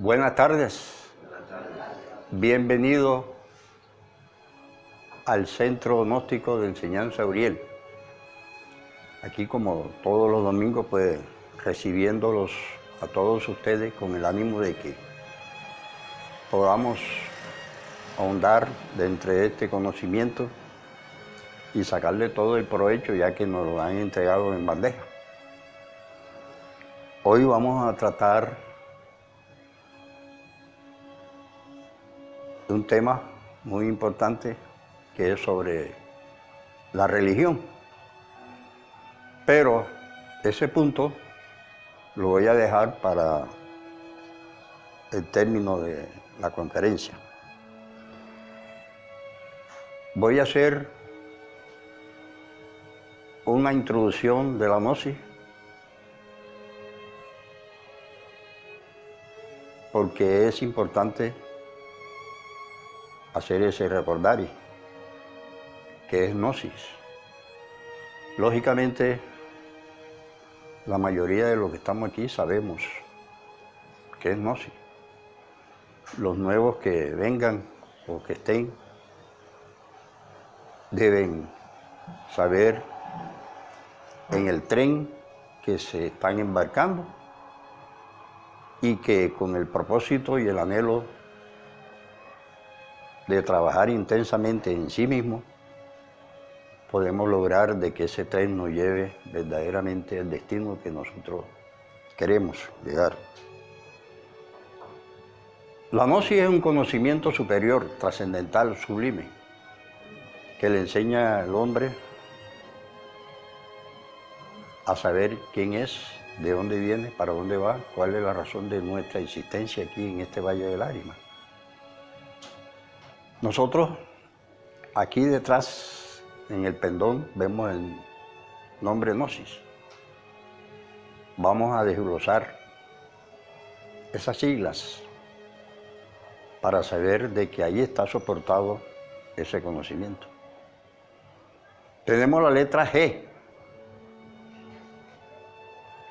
Buenas tardes. Bienvenido al Centro Gnóstico de Enseñanza Uriel. Aquí, como todos los domingos, pues recibiéndolos a todos ustedes con el ánimo de que podamos ahondar dentro de este conocimiento y sacarle todo el provecho, ya que nos lo han entregado en bandeja. Hoy vamos a tratar de un tema muy importante que es sobre la religión. Pero ese punto lo voy a dejar para el término de la conferencia. Voy a hacer una introducción de la gnosis, porque es importante hacer ese recordario, que es gnosis. Lógicamente, la mayoría de los que estamos aquí sabemos qué es gnosis. Los nuevos que vengan o que estén deben saber en el tren que se están embarcando y que con el propósito y el anhelo de trabajar intensamente en sí mismo, podemos lograr de que ese tren nos lleve verdaderamente al destino que nosotros queremos llegar. La gnosis es un conocimiento superior, trascendental, sublime, que le enseña al hombre a saber quién es, de dónde viene, para dónde va, cuál es la razón de nuestra existencia aquí en este Valle de Lágrimas. Nosotros, aquí detrás, en el pendón, vemos el nombre gnosis. Vamos a desglosar esas siglas para saber de que ahí está soportado ese conocimiento. Tenemos la letra G.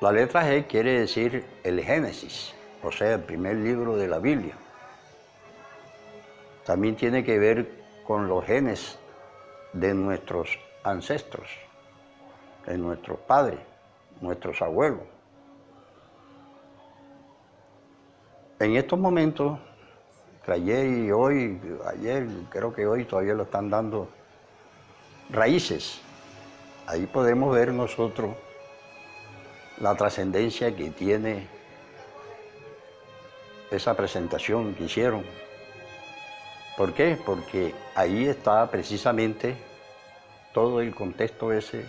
La letra G quiere decir el Génesis, o sea, el primer libro de la Biblia. También tiene que ver con los genes de nuestros ancestros, de nuestros padres, nuestros abuelos. En estos momentos, ayer y hoy, ayer, creo que hoy todavía lo están dando, raíces. Ahí podemos ver nosotros la trascendencia que tiene esa presentación que hicieron. ¿Por qué? Porque ahí está precisamente todo el contexto ese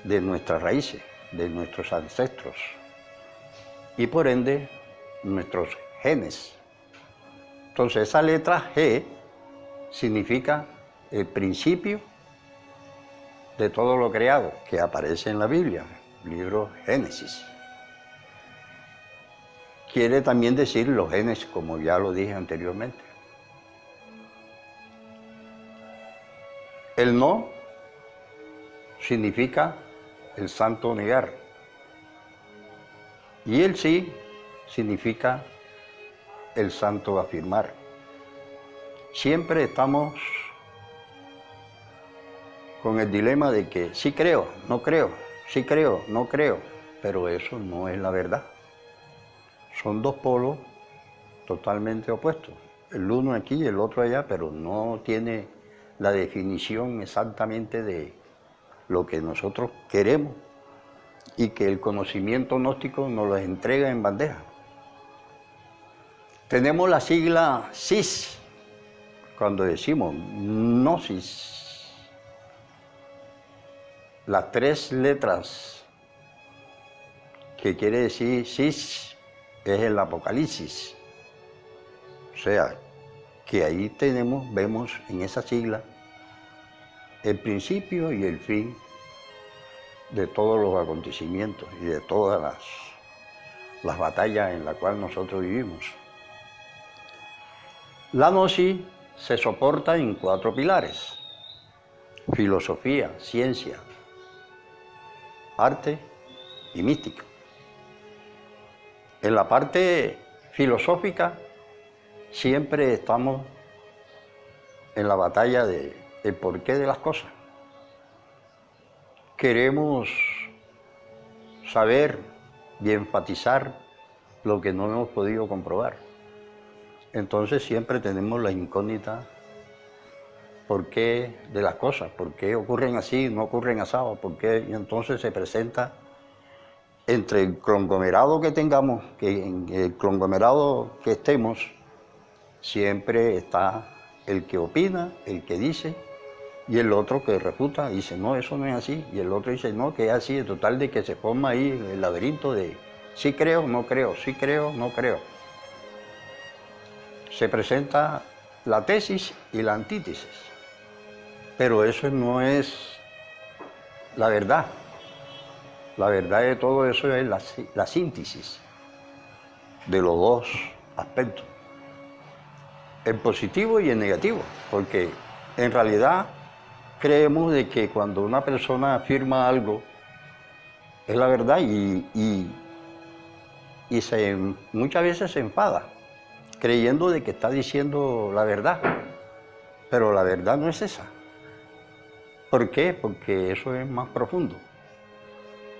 de nuestras raíces, de nuestros ancestros y por ende nuestros genes. Entonces esa letra G significa el principio de todo lo creado que aparece en la Biblia, libro Génesis. Quiere también decir los genes, como ya lo dije anteriormente. El no significa el santo negar. Y el sí significa el santo afirmar. Siempre estamos con el dilema de que sí creo, no creo, sí creo, no creo, pero eso no es la verdad. Son dos polos totalmente opuestos. El uno aquí y el otro allá, pero no tiene la definición exactamente de lo que nosotros queremos y que el conocimiento gnóstico nos lo entrega en bandeja. Tenemos la sigla CIS, cuando decimos gnosis. Las tres letras que quiere decir CIS es el Apocalipsis. O sea, que ahí vemos en esa sigla el principio y el fin de todos los acontecimientos y de todas las batallas en las cuales nosotros vivimos. La gnosis se soporta en 4 pilares: filosofía, ciencia, arte y mística. En la parte filosófica, siempre estamos en la batalla del porqué de las cosas. Queremos saber y enfatizar lo que no hemos podido comprobar. Entonces siempre tenemos la incógnita por qué de las cosas, por qué ocurren así, no ocurren asado, por qué, y entonces se presenta entre el conglomerado que tengamos, que en el conglomerado que estemos, siempre está el que opina, el que dice, y el otro que refuta, dice, no, eso no es así, y el otro dice, no, que es así, en total de que se forma ahí el laberinto de sí creo, no creo, sí creo, no creo. Se presenta la tesis y la antítesis, pero eso no es la verdad. La verdad de todo eso es la síntesis de los dos aspectos, el positivo y el negativo, porque en realidad creemos de que cuando una persona afirma algo es la verdad y muchas veces se enfada, creyendo de que está diciendo la verdad, pero la verdad no es esa. ¿Por qué? Porque eso es más profundo.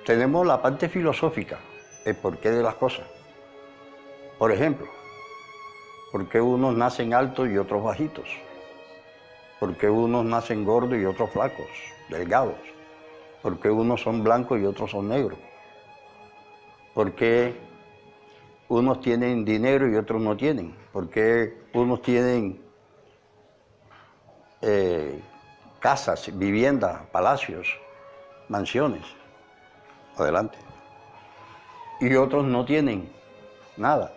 Tenemos la parte filosófica, el porqué de las cosas. Por ejemplo, ¿por qué unos nacen altos y otros bajitos? ¿Por qué unos nacen gordos y otros flacos, delgados? ¿Por qué unos son blancos y otros son negros? ¿Por qué unos tienen dinero y otros no tienen? ¿Por qué unos tienen casas, viviendas, palacios, mansiones? Adelante. Y otros no tienen nada.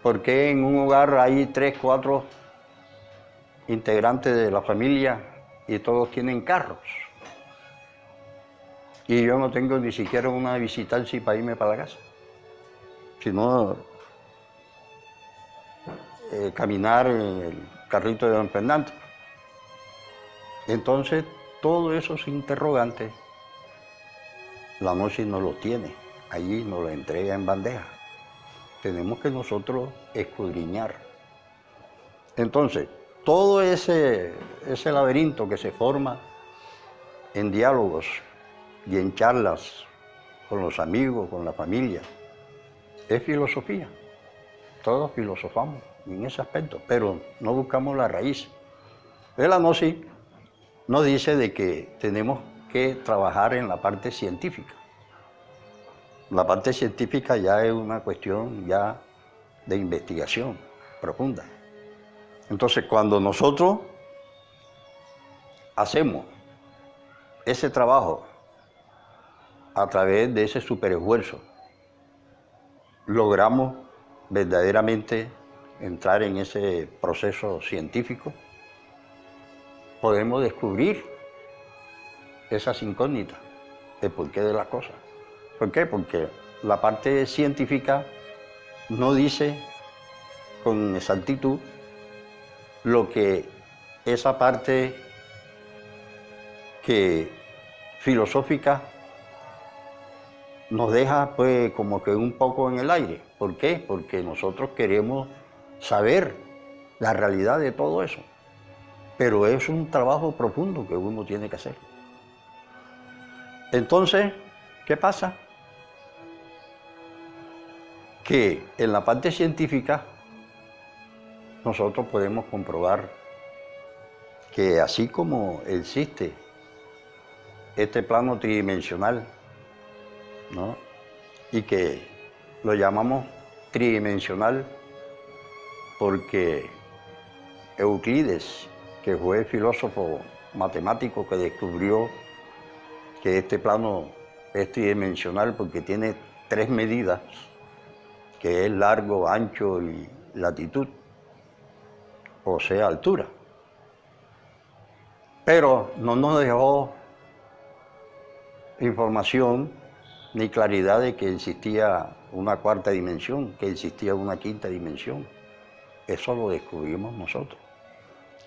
¿Por qué en un hogar hay 3, 4 integrantes de la familia y todos tienen carros? Y yo no tengo ni siquiera una visitancia para irme para la casa, sino caminar en el carrito de don Fernando. Entonces, todos esos interrogantes, la noche no los tiene, allí nos los entrega en bandeja. Tenemos que nosotros escudriñar. Entonces, todo ese laberinto que se forma en diálogos y en charlas con los amigos, con la familia, es filosofía. Todos filosofamos en ese aspecto, pero no buscamos la raíz. La gnosis nos dice de que tenemos que trabajar en la parte científica. La parte científica ya es una cuestión ya de investigación profunda. Entonces, cuando nosotros hacemos ese trabajo a través de ese superesfuerzo, logramos verdaderamente entrar en ese proceso científico, podemos descubrir esas incógnitas, el porqué de las cosas. ¿Por qué? Porque la parte científica no dice con exactitud lo que esa parte que filosófica nos deja pues como que un poco en el aire. ¿Por qué? Porque nosotros queremos saber la realidad de todo eso, pero es un trabajo profundo que uno tiene que hacer. Entonces, ¿qué pasa? Que en la parte científica nosotros podemos comprobar que así como existe este plano tridimensional, ¿no? Y que lo llamamos tridimensional porque Euclides, que fue el filósofo matemático que descubrió que este plano es tridimensional porque tiene 3 medidas, que es largo, ancho y latitud, o sea, altura. Pero no nos dejó información ni claridad de que existía una 4ª dimensión, que existía una 5ª dimensión. Eso lo descubrimos nosotros,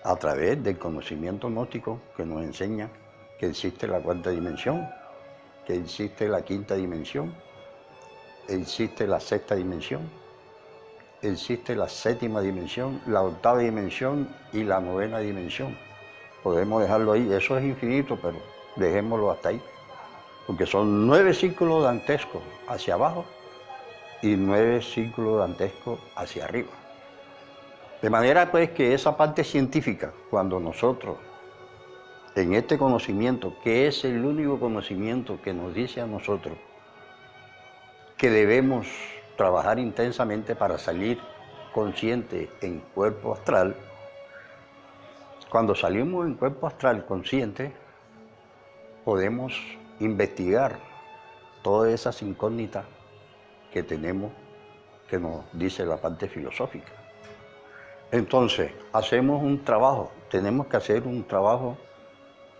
a través del conocimiento gnóstico que nos enseña que existe la 4ª dimensión, que existe la 5ª dimensión, existe la 6ª dimensión, existe la séptima dimensión, la octava dimensión y la novena dimensión. Podemos dejarlo ahí, eso es infinito, pero dejémoslo hasta ahí. Porque son 9 círculos dantescos hacia abajo y 9 círculos dantescos hacia arriba. De manera pues que esa parte científica, cuando nosotros, en este conocimiento, que es el único conocimiento que nos dice a nosotros que debemos trabajar intensamente para salir consciente en cuerpo astral, cuando salimos en cuerpo astral consciente, podemos investigar todas esas incógnitas que tenemos, que nos dice la parte filosófica. Entonces, hacemos un trabajo, tenemos que hacer un trabajo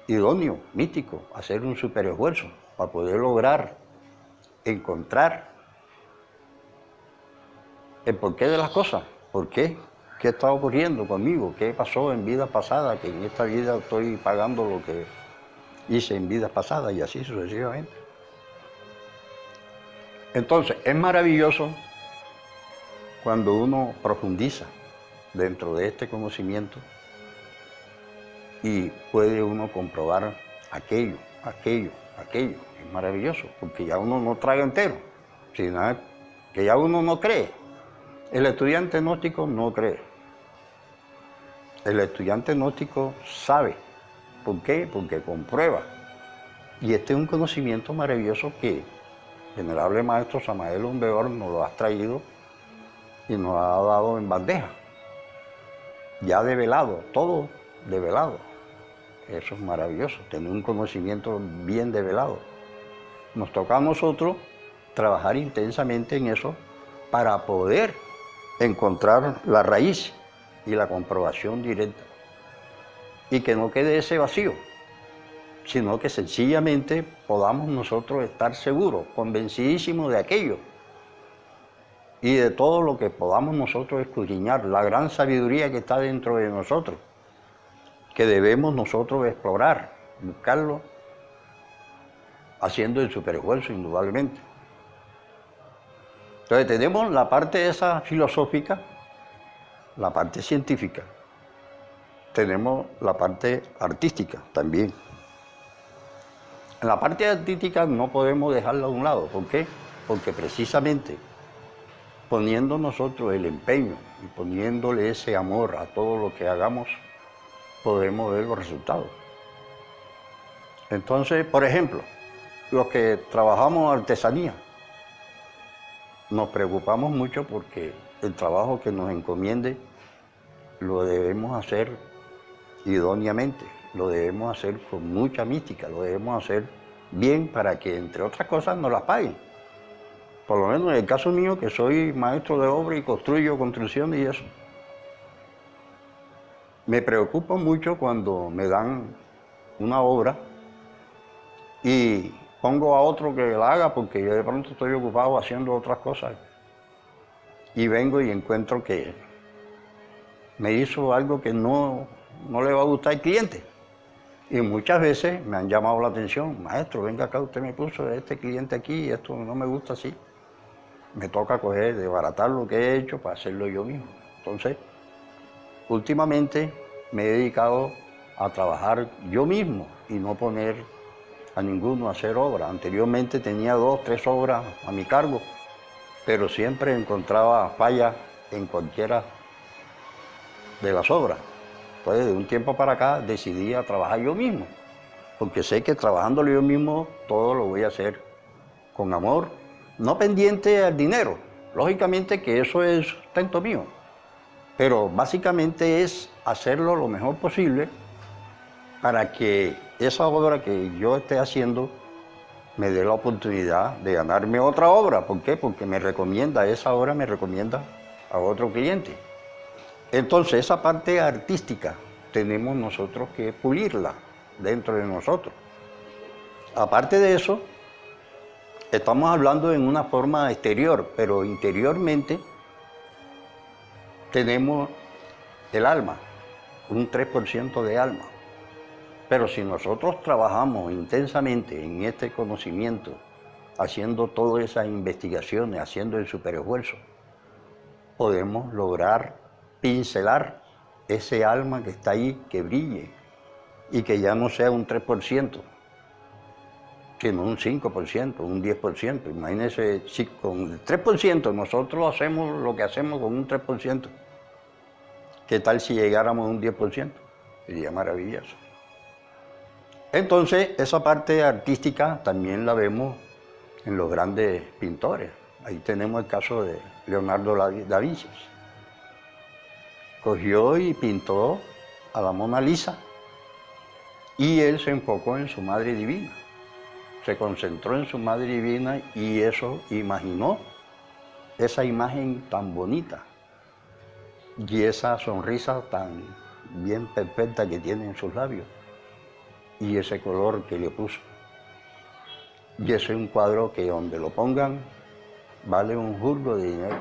idóneo, místico, hacer un superesfuerzo para poder lograr encontrar el porqué de las cosas. ¿Por qué? ¿Qué está ocurriendo conmigo? ¿Qué pasó en vidas pasadas? Que en esta vida estoy pagando lo que hice en vidas pasadas y así sucesivamente. Entonces, es maravilloso cuando uno profundiza dentro de este conocimiento y puede uno comprobar aquello. Es maravilloso, porque ya uno no traga entero, sino que ya uno no cree. El estudiante gnóstico no cree. El estudiante gnóstico sabe. ¿Por qué? Porque comprueba. Y este es un conocimiento maravilloso que el venerable maestro Samael Aun Weor nos lo ha traído y nos ha dado en bandeja. Ya develado, todo develado. Eso es maravilloso, tener un conocimiento bien develado. Nos toca a nosotros trabajar intensamente en eso para poder encontrar la raíz y la comprobación directa. Y que no quede ese vacío, sino que sencillamente podamos nosotros estar seguros, convencidísimos de aquello y de todo lo que podamos nosotros escudriñar, la gran sabiduría que está dentro de nosotros, que debemos nosotros explorar, buscarlo, haciendo el superesfuerzo indudablemente. Entonces tenemos la parte esa filosófica, la parte científica, tenemos la parte artística también. En la parte artística no podemos dejarla a un lado. ¿Por qué? Porque precisamente poniendo nosotros el empeño y poniéndole ese amor a todo lo que hagamos, podemos ver los resultados. Entonces, por ejemplo, los que trabajamos artesanía, nos preocupamos mucho porque el trabajo que nos encomiende lo debemos hacer idóneamente, lo debemos hacer con mucha mística, lo debemos hacer bien para que, entre otras cosas, nos las paguen. Por lo menos en el caso mío, que soy maestro de obra y construyo construcciones y eso. Me preocupa mucho cuando me dan una obra y pongo a otro que la haga porque yo de pronto estoy ocupado haciendo otras cosas y vengo y encuentro que me hizo algo que no le va a gustar al cliente. Y muchas veces me han llamado la atención: maestro, venga acá, usted me puso este cliente aquí y esto no me gusta así. Me toca coger, desbaratar lo que he hecho para hacerlo yo mismo. Entonces, últimamente me he dedicado a trabajar yo mismo y no poner a ninguno a hacer obra. Anteriormente tenía 2, 3 obras a mi cargo, pero siempre encontraba fallas en cualquiera de las obras. Pues de un tiempo para acá decidí a trabajar yo mismo, porque sé que trabajándolo yo mismo todo lo voy a hacer con amor, no pendiente al dinero. Lógicamente que eso es sustento mío, pero básicamente es hacerlo lo mejor posible para que esa obra que yo esté haciendo me dé la oportunidad de ganarme otra obra. ¿Por qué? Porque esa obra me recomienda a otro cliente. Entonces, esa parte artística tenemos nosotros que pulirla dentro de nosotros. Aparte de eso, estamos hablando en una forma exterior, pero interiormente tenemos el alma, un 3% de alma. Pero si nosotros trabajamos intensamente en este conocimiento, haciendo todas esas investigaciones, haciendo el superesfuerzo, podemos lograr pincelar ese alma que está ahí, que brille, y que ya no sea un 3%, sino un 5%, un 10%. Imagínense, si con el 3% nosotros hacemos lo que hacemos con un 3%, ¿qué tal si llegáramos a un 10%? Sería maravilloso. Entonces, esa parte artística también la vemos en los grandes pintores. Ahí tenemos el caso de Leonardo da Vinci. Cogió y pintó a la Mona Lisa y él se enfocó en su Madre Divina. Se concentró en su Madre Divina y eso imaginó esa imagen tan bonita y esa sonrisa tan bien perfecta que tiene en sus labios y ese color que le puso. Y ese es un cuadro que donde lo pongan vale un jurgo de dinero.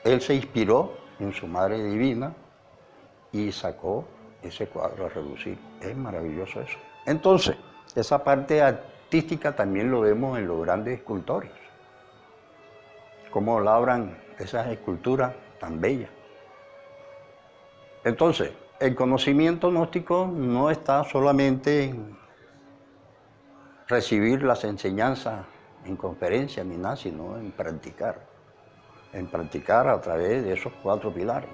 Él se inspiró en su Madre Divina y sacó ese cuadro a relucir. Es maravilloso eso. Entonces, esa parte artística también lo vemos en los grandes escultores. Cómo labran esas esculturas tan bellas. Entonces, el conocimiento gnóstico no está solamente en recibir las enseñanzas en conferencias ni nada, sino en practicar a través de esos 4 pilares.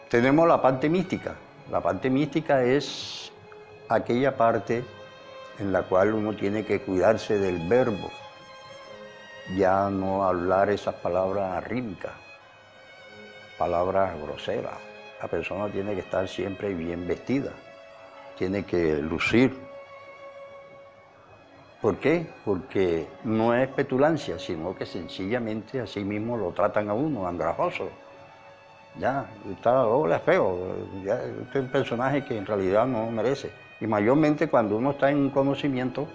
Tenemos la parte mística. La parte mística es aquella parte en la cual uno tiene que cuidarse del verbo, ya no hablar esas palabras rítmicas, palabras groseras. La persona tiene que estar siempre bien vestida, tiene que lucir. ¿Por qué? Porque no es petulancia, sino que sencillamente así mismo lo tratan a uno, andrajoso. Ya, está hola, feo, ya, este es un personaje que en realidad no merece. Y mayormente cuando uno está en un conocimiento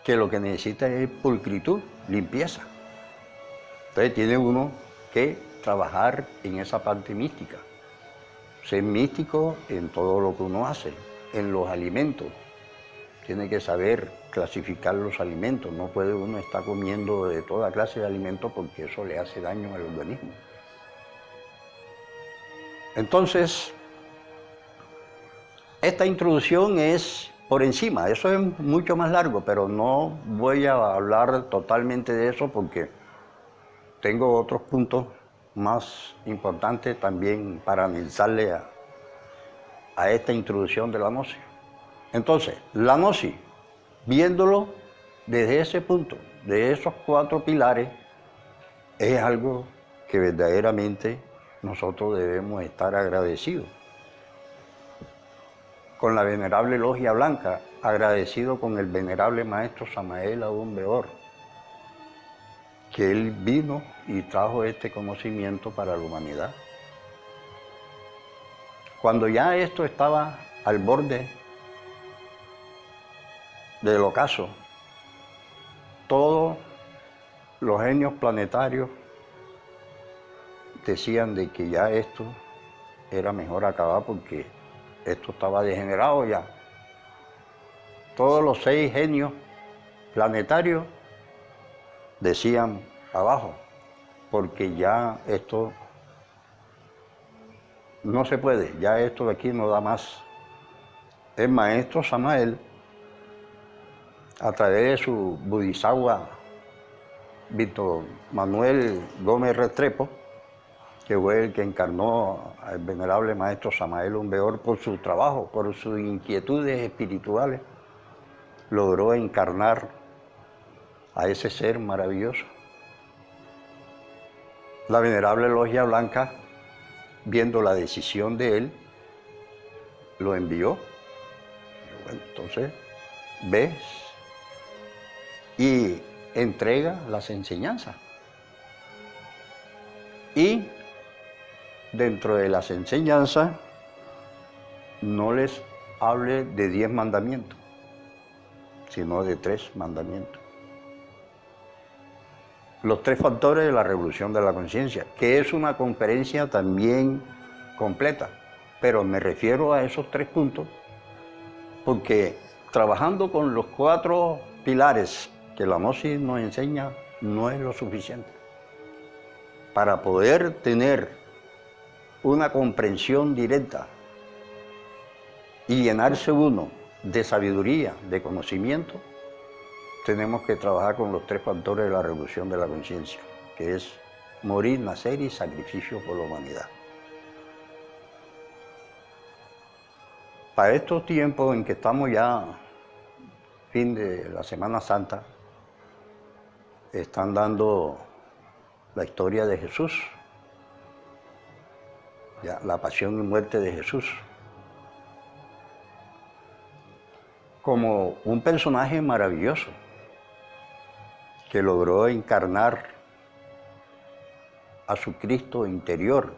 que lo que necesita es pulcritud, limpieza. Entonces tiene uno que trabajar en esa parte mística, ser místico en todo lo que uno hace, en los alimentos. Tiene que saber clasificar los alimentos, no puede uno estar comiendo de toda clase de alimentos porque eso le hace daño al organismo. Entonces, esta introducción es por encima, eso es mucho más largo, pero no voy a hablar totalmente de eso porque tengo otros puntos más importantes también para analizarle a esta introducción de la gnosis. Entonces, la gnosis, viéndolo desde ese punto, de esos 4 pilares, es algo que verdaderamente nosotros debemos estar agradecidos. Con la Venerable Logia Blanca, agradecido con el Venerable Maestro Samael Aún Weor, que él vino y trajo este conocimiento para la humanidad. Cuando ya esto estaba al borde del ocaso, todos los genios planetarios decían de que ya esto era mejor acabar porque esto estaba degenerado ya. Todos los 6 genios planetarios decían abajo, porque ya esto no se puede, ya esto de aquí no da más. El maestro Samael, a través de su Bodhisattva Víctor Manuel Gómez Restrepo, que fue el que encarnó al venerable maestro Samael Aún Weor por su trabajo, por sus inquietudes espirituales, logró encarnar a ese ser maravilloso. La Venerable Logia Blanca, viendo la decisión de él, lo envió. Bueno, entonces, ves y entrega las enseñanzas. Y dentro de las enseñanzas, no les hable de 10 mandamientos, sino de 3 mandamientos. Los 3 factores de la revolución de la conciencia, que es una conferencia también completa, pero me refiero a esos 3 puntos porque trabajando con los 4 pilares que la gnosis nos enseña no es lo suficiente. para poder tener una comprensión directa y llenarse uno de sabiduría, de conocimiento, tenemos que trabajar con los 3 factores de la revolución de la conciencia, que es morir, nacer y sacrificio por la humanidad. Para estos tiempos en que estamos ya, fin de la Semana Santa, están dando la historia de Jesús, ya, la pasión y muerte de Jesús, como un personaje maravilloso que logró encarnar a su Cristo interior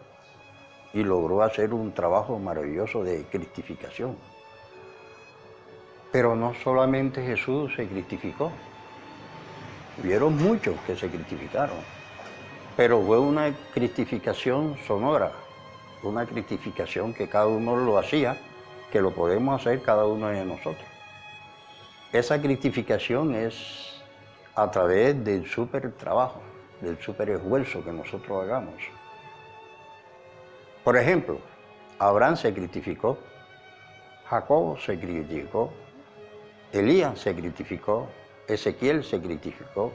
y logró hacer un trabajo maravilloso de cristificación. Pero no solamente Jesús se cristificó, hubieron muchos que se cristificaron, pero fue una cristificación sonora, una cristificación que cada uno lo hacía, que lo podemos hacer cada uno de nosotros. Esa cristificación es a través del súper trabajo, del súper esfuerzo que nosotros hagamos. Por ejemplo, Abraham se cristificó, Jacob se cristificó, Elías se cristificó, Ezequiel se cristificó,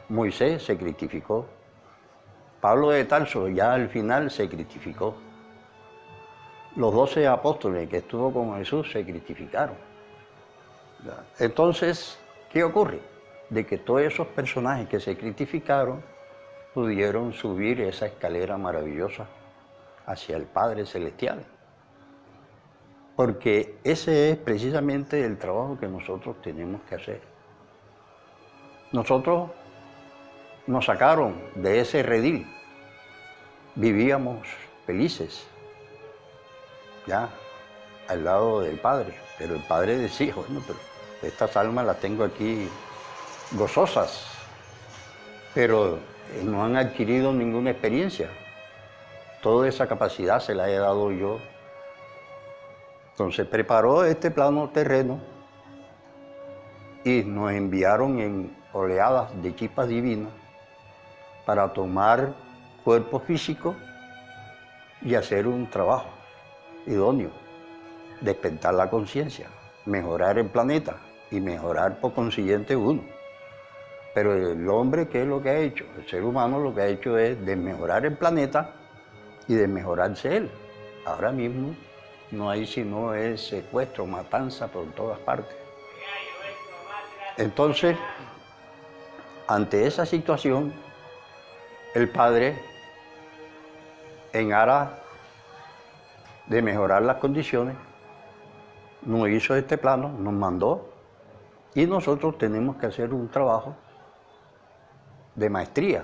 Moisés se cristificó, Pablo de Tarso ya al final se cristificó. Los 12 apóstoles que estuvo con Jesús se cristificaron. Entonces, ¿qué ocurre? De que todos esos personajes que se cristificaron pudieron subir esa escalera maravillosa hacia el Padre Celestial. Porque ese es precisamente el trabajo que nosotros tenemos que hacer. Nosotros nos sacaron de ese redil, vivíamos felices, ya, al lado del Padre, pero el Padre decía, bueno, pero estas almas las tengo aquí gozosas, pero no han adquirido ninguna experiencia. Toda esa capacidad se la he dado yo. Entonces preparó este plano terreno y nos enviaron en oleadas de chispas divinas para tomar cuerpo físico y hacer un trabajo idóneo, despertar la conciencia, mejorar el planeta y mejorar por consiguiente uno. Pero el hombre, ¿qué es lo que ha hecho? El ser humano lo que ha hecho es desmejorar el planeta y desmejorarse él. Ahora mismo no hay sino secuestro, matanza por todas partes. Entonces, ante esa situación, el Padre, en aras de mejorar las condiciones, nos hizo este plano, nos mandó, y nosotros tenemos que hacer un trabajo de maestría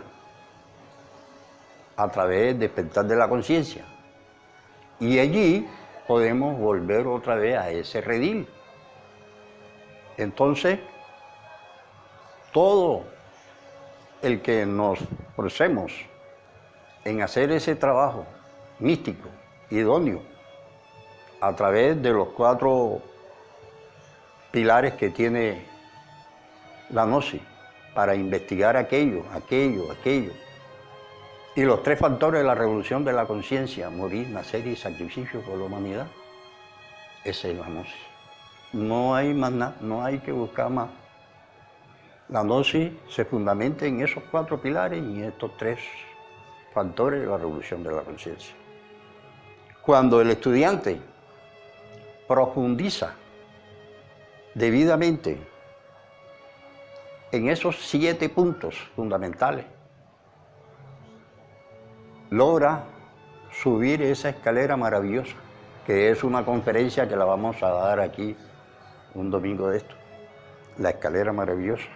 a través del despertar de la conciencia. Y allí podemos volver otra vez a ese redil. Entonces, todo el que nos forcemos en hacer ese trabajo místico, idóneo, a través de los 4 pilares que tiene la gnosis, para investigar aquello, y los 3 factores de la revolución de la conciencia, morir, nacer y sacrificio por la humanidad, esa es la gnosis. No hay más nada, no hay que buscar más. La gnosis se fundamenta en esos 4 pilares y en estos 3 factores de la revolución de la conciencia. Cuando el estudiante profundiza debidamente en esos 7 puntos fundamentales, logra subir esa escalera maravillosa, que es una conferencia que la vamos a dar aquí un domingo de esto, la escalera maravillosa,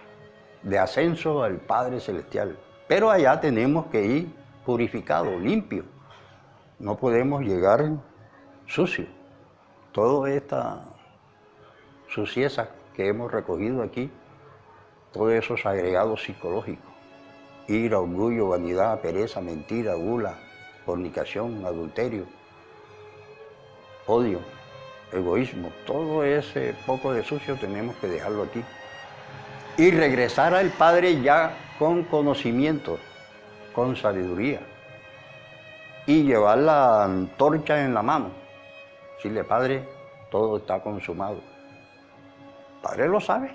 de ascenso al Padre Celestial. Pero allá tenemos que ir purificados, limpios, no podemos llegar sucios. Toda esta suciedad que hemos recogido aquí, todos esos agregados psicológicos, ira, orgullo, vanidad, pereza, mentira, gula, fornicación, adulterio, odio, egoísmo, todo ese poco de sucio tenemos que dejarlo aquí. Y regresar al Padre ya con conocimiento con sabiduría y llevar la antorcha en la mano. Decirle, Padre, todo está consumado. Padre lo sabe.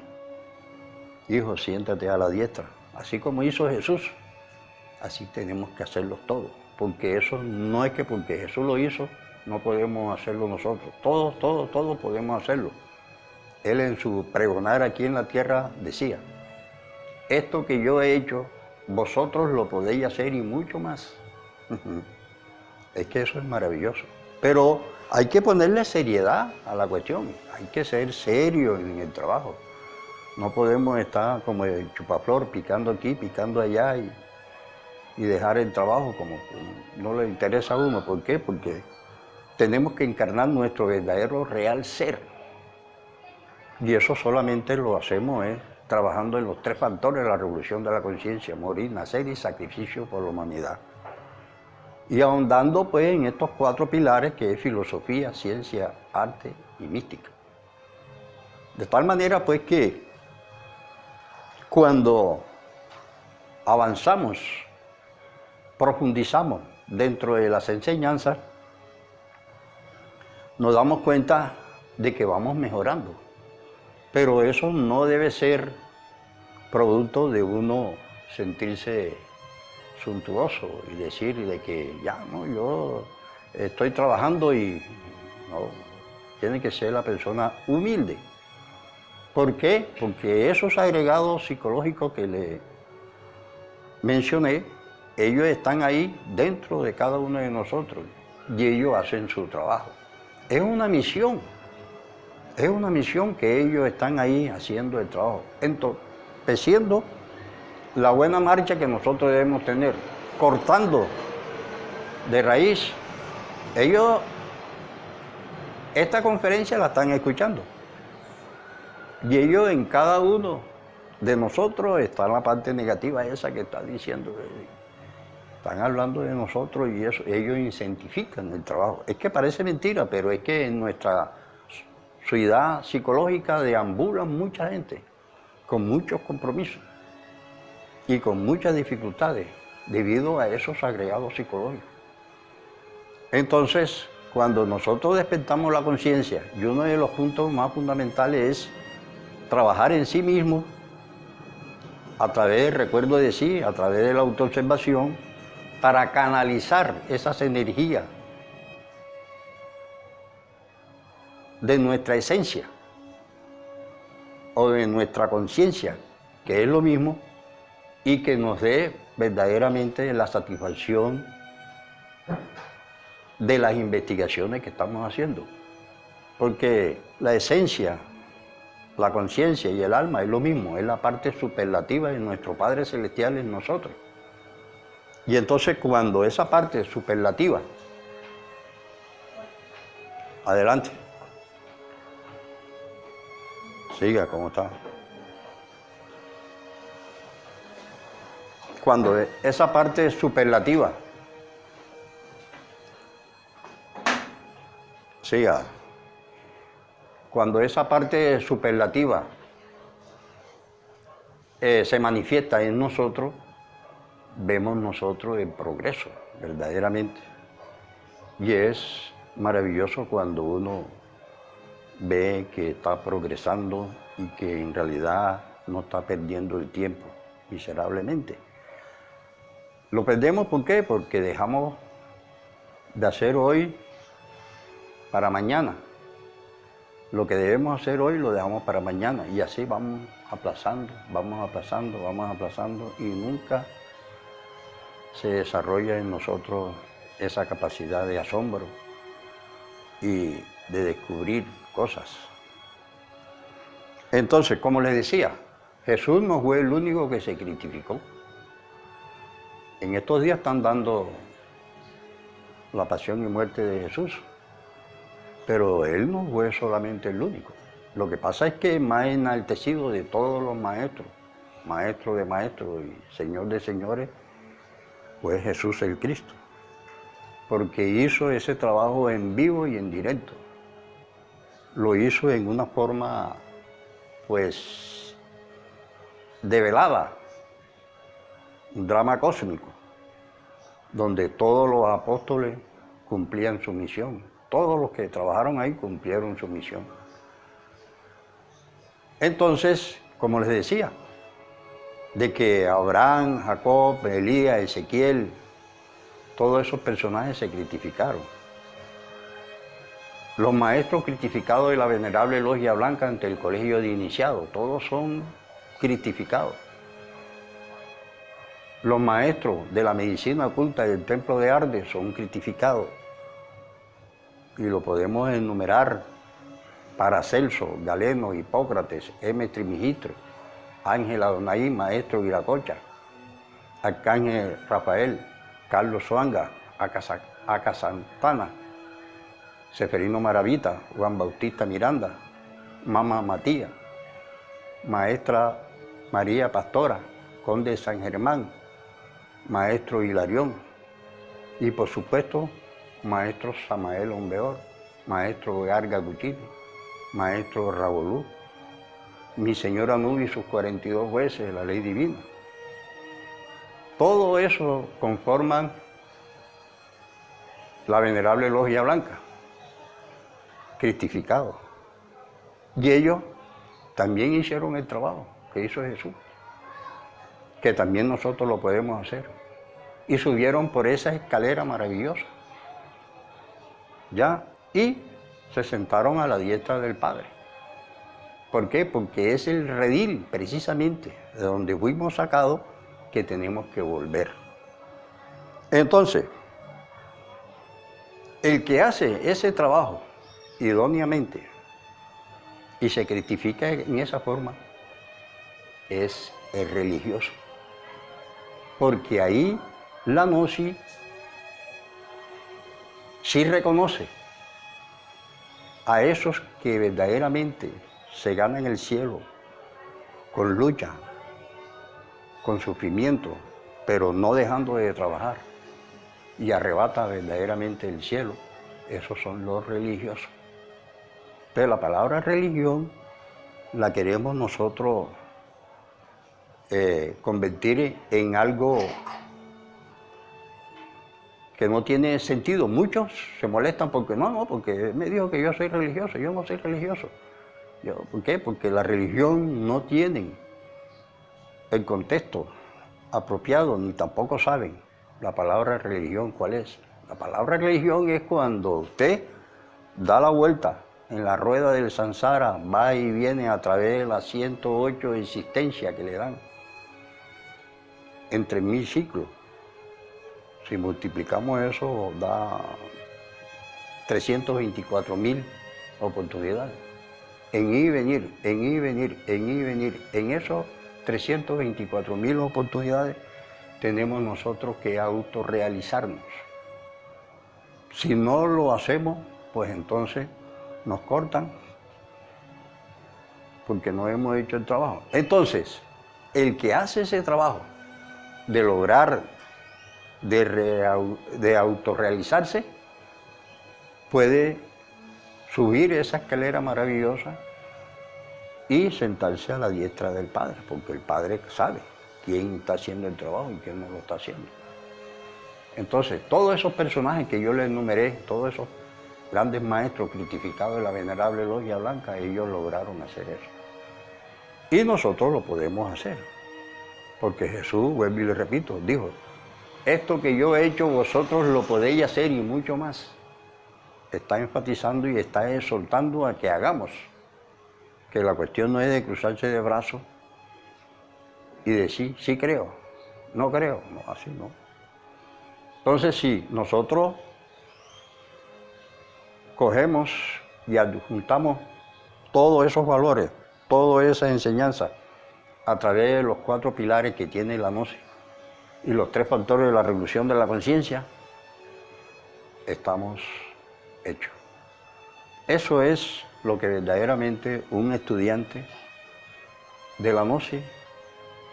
Hijo, siéntate a la diestra. Así como hizo Jesús, así tenemos que hacerlo todos. Porque eso no es que porque Jesús lo hizo, no podemos hacerlo nosotros. Todos podemos hacerlo. Él en su pregonar aquí en la tierra decía, esto que yo he hecho, vosotros lo podéis hacer y mucho más. Es que eso es maravilloso. Pero hay que ponerle seriedad a la cuestión, hay que ser serio en el trabajo. No podemos estar como el chupaflor, picando aquí, picando allá y dejar el trabajo como que no le interesa a uno. ¿Por qué? Porque tenemos que encarnar nuestro verdadero real ser. Y eso solamente lo hacemos trabajando en los 3 factores de la revolución de la conciencia: morir, nacer y sacrificio por la humanidad. Y ahondando pues en estos 4 pilares que es filosofía, ciencia, arte y mística. De tal manera pues que cuando avanzamos, profundizamos dentro de las enseñanzas, nos damos cuenta de que vamos mejorando. Pero eso no debe ser producto de uno sentirse suntuoso y decir de que ya, no, yo estoy trabajando y no, tiene que ser la persona humilde. ¿Por qué? Porque esos agregados psicológicos que le mencioné, ellos están ahí dentro de cada uno de nosotros y ellos hacen su trabajo. Es una misión que ellos están ahí haciendo el trabajo, entorpeciendo la buena marcha que nosotros debemos tener, cortando de raíz. Ellos esta conferencia la están escuchando y ellos en cada uno de nosotros está la parte negativa esa que está diciendo. Están hablando de nosotros y eso, ellos incentifican el trabajo. Es que parece mentira, pero es que en nuestra ciudad psicológica deambulan mucha gente con muchos compromisos y con muchas dificultades debido a esos agregados psicológicos. Entonces, cuando nosotros despertamos la conciencia, y uno de los puntos más fundamentales es trabajar en sí mismo a través del recuerdo de sí, a través de la autoobservación, para canalizar esas energías de nuestra esencia o de nuestra conciencia, que es lo mismo, y que nos dé verdaderamente la satisfacción de las investigaciones que estamos haciendo. Porque la esencia, la conciencia y el alma es lo mismo, es la parte superlativa de nuestro Padre Celestial en nosotros. Y entonces cuando esa parte superlativa, adelante, siga como está. Cuando esa parte superlativa, siga, cuando esa parte superlativa se manifiesta en nosotros, vemos nosotros el progreso, verdaderamente. Y es maravilloso cuando uno ve que está progresando y que en realidad no está perdiendo el tiempo miserablemente. Lo perdemos, ¿por qué? Porque dejamos de hacer hoy para mañana. Lo que debemos hacer hoy lo dejamos para mañana y así vamos aplazando y nunca se desarrolla en nosotros esa capacidad de asombro y de descubrir cosas. Entonces, como les decía, Jesús no fue el único que se criticó. En estos días están dando la pasión y muerte de Jesús, pero Él no fue solamente el único. Lo que pasa es que es más enaltecido de todos los maestros, maestro de maestros y señor de señores, fue Jesús el Cristo, porque hizo ese trabajo en vivo y en directo. Lo hizo en una forma, pues, develada, un drama cósmico, donde todos los apóstoles cumplían su misión. Todos los que trabajaron ahí cumplieron su misión. Entonces, como les decía, de que Abraham, Jacob, Elías, Ezequiel, todos esos personajes se critificaron. Los maestros critificados de la Venerable Logia Blanca ante el Colegio de Iniciados, todos son critificados. Los maestros de la medicina oculta del Templo de Arde son critificados. Y lo podemos enumerar: Paracelso, Galeno, Hipócrates, M. Trimigistro, Ángel Adonai, maestro Viracocha, Arcángel Rafael, Carlos Suanga, Aca Santana, Seferino Maravita, Juan Bautista Miranda, Mama Matías, Maestra María Pastora, Conde de San Germán, Maestro Hilarión y por supuesto Maestro Samael Ombeor, Maestro Garga Cuchillo, Maestro Rabolú, mi señora Nubia y sus 42 jueces de la ley divina. Todo eso conforman la Venerable Logia Blanca, cristificados. Y ellos también hicieron el trabajo que hizo Jesús, que también nosotros lo podemos hacer. Y subieron por esa escalera maravillosa, ¿ya? Y se sentaron a la diestra del Padre. ¿Por qué? Porque es el redil, precisamente, de donde fuimos sacados, que tenemos que volver. Entonces, el que hace ese trabajo idóneamente y se critica en esa forma es el religioso. Porque ahí la gnosis sí reconoce a esos que verdaderamente se ganan el cielo con lucha, con sufrimiento, pero no dejando de trabajar, y arrebata verdaderamente el cielo. Esos son los religiosos. Pero la palabra religión la queremos nosotros convertir en algo que no tiene sentido. Muchos se molestan porque porque me dijo que yo soy religioso. Yo no soy religioso. ¿Por qué? Porque la religión no tiene el contexto apropiado, ni tampoco saben la palabra religión cuál es. La palabra religión es cuando usted da la vuelta en la rueda del samsara, va y viene a través de las 108 existencias que le dan entre 1000 ciclos. Si multiplicamos eso, da 324.000 oportunidades. En ir y venir, en ir y venir, en ir y venir. En esos 324.000 oportunidades tenemos nosotros que autorrealizarnos. Si no lo hacemos, pues entonces nos cortan porque no hemos hecho el trabajo. Entonces, el que hace ese trabajo de lograr, de autorrealizarse, puede subir esa escalera maravillosa y sentarse a la diestra del Padre, porque el Padre sabe quién está haciendo el trabajo y quién no lo está haciendo. Entonces, todos esos personajes que yo les enumeré, todos esos grandes maestros criticados de la Venerable Logia Blanca, ellos lograron hacer eso. Y nosotros lo podemos hacer, porque Jesús, vuelvo y le repito, dijo: esto que yo he hecho vosotros lo podéis hacer y mucho más. Está enfatizando y está exhortando a que hagamos, que la cuestión no es de cruzarse de brazos y decir, sí creo, no creo, no, así no. Entonces, si nosotros cogemos y adjuntamos todos esos valores, toda esa enseñanza, a través de los 4 pilares que tiene la gnosis y los 3 factores de la revolución de la conciencia, estamos hechos. Eso es lo que verdaderamente un estudiante de la gnosis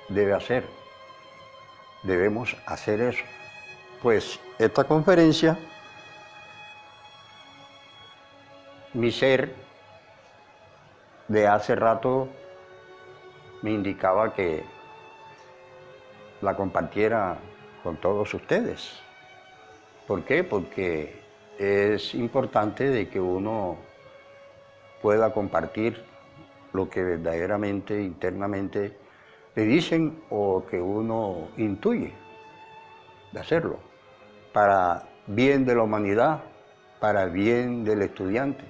debe hacer. Debemos hacer eso. Pues esta conferencia, mi ser de hace rato me indicaba que la compartiera con todos ustedes. ¿Por qué? Porque es importante de que uno pueda compartir lo que verdaderamente, internamente le dicen o que uno intuye de hacerlo, para bien de la humanidad, para bien del estudiante.